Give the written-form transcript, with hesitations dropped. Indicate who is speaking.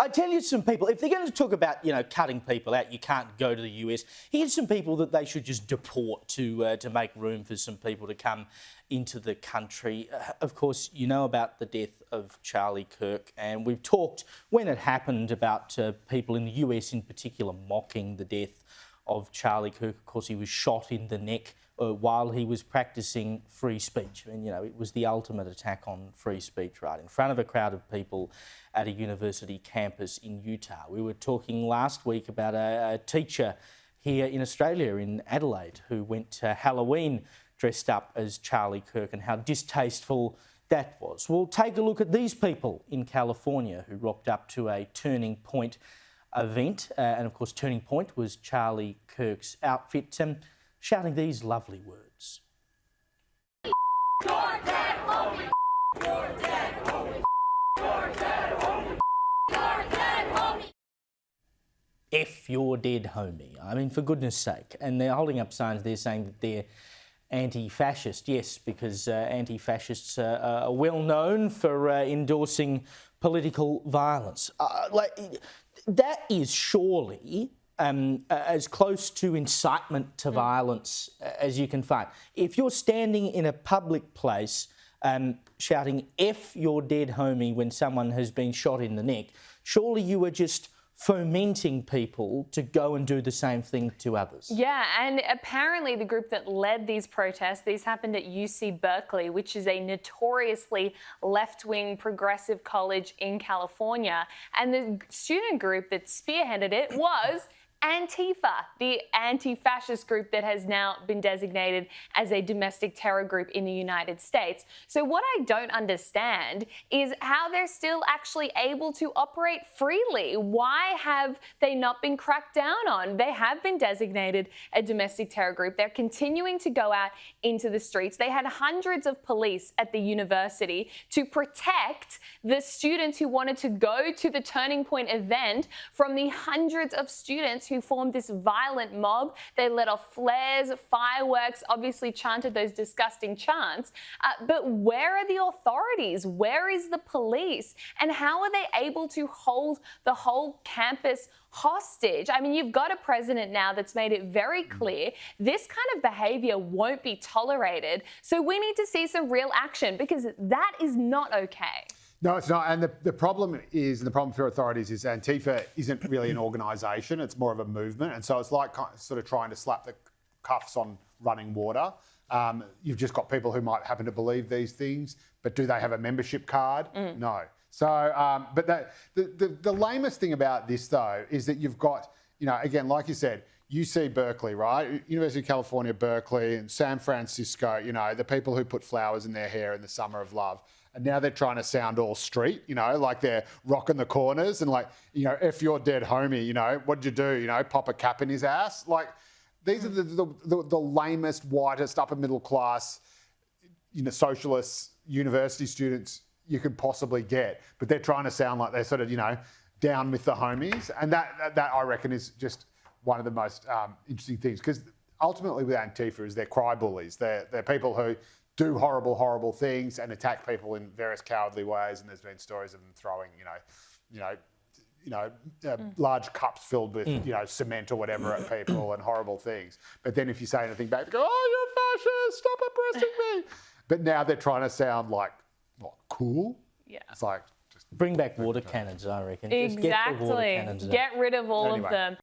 Speaker 1: I tell you some people, if they're going to talk about, cutting people out, you can't go to the US, here's some people that they should just deport to make room for some people to come into the country. Of course, you know about the death of Charlie Kirk, and we've talked, when it happened, about people in the US in particular mocking the death of Charlie Kirk. Of course, he was shot in the neck while he was practising free speech. I mean, it was the ultimate attack on free speech, right, in front of a crowd of people at a university campus in Utah. We were talking last week about a teacher here in Australia, in Adelaide, who went to Halloween dressed up as Charlie Kirk and how distasteful that was. We'll take a look at these people in California who rocked up to a Turning Point event. And of course, Turning Point was Charlie Kirk's outfit, shouting these lovely words.
Speaker 2: You're dead, homie. You're dead, homie. You're dead, homie. You're dead, homie.
Speaker 1: F your dead homie. I mean, for goodness sake. And they're holding up signs there saying that they're anti-fascist. Yes, because anti-fascists are well known for endorsing political violence. That is surely as close to incitement to violence as you can find. If you're standing in a public place shouting F your dead homie when someone has been shot in the neck, surely you are just fomenting people to go and do the same thing to others.
Speaker 3: Yeah, and apparently the group that led these protests, these happened at UC Berkeley, which is a notoriously left-wing progressive college in California. And the student group that spearheaded it was Antifa, the anti-fascist group that has now been designated as a domestic terror group in the United States. So what I don't understand is how they're still actually able to operate freely. Why have they not been cracked down on? They have been designated a domestic terror group. They're continuing to go out into the streets. They had hundreds of police at the university to protect the students who wanted to go to the Turning Point event from the hundreds of students who formed this violent mob. They let off flares, fireworks, obviously chanted those disgusting chants. But where are the authorities? Where is the police? And how are they able to hold the whole campus hostage? I mean, you've got a president now that's made it very clear this kind of behaviour won't be tolerated. So we need to see some real action because that is not okay.
Speaker 4: No, it's not. And the problem is, and the problem for authorities is Antifa isn't really an organisation. It's more of a movement. And so it's like sort of trying to slap the cuffs on running water. You've just got people who might happen to believe these things, but do they have a membership card? No. So, but the lamest thing about this, though, is that you've got, again, like you said, UC Berkeley, right? University of California, Berkeley, and San Francisco, the people who put flowers in their hair in the summer of love. And now they're trying to sound all street, like they're rocking the corners and like, F your dead homie, what'd you do? Pop a cap in his ass. Like, these are the lamest, whitest, upper middle class, socialist university students you could possibly get. But they're trying to sound like they're sort of, down with the homies. And that I reckon is just one of the most interesting things. Because ultimately with Antifa is they're cry bullies. They're people who do horrible, horrible things and attack people in various cowardly ways. And there's been stories of them throwing, large cups filled with, cement or whatever at people and horrible things. But then if you say anything back, they go, "Oh, you're fascist, stop oppressing me." But now they're trying to sound like, what, cool?
Speaker 3: Yeah.
Speaker 4: It's like, just
Speaker 1: bring back water cannons, I reckon.
Speaker 3: Exactly.
Speaker 1: Just get the water cannons out.
Speaker 3: Get rid of all of them.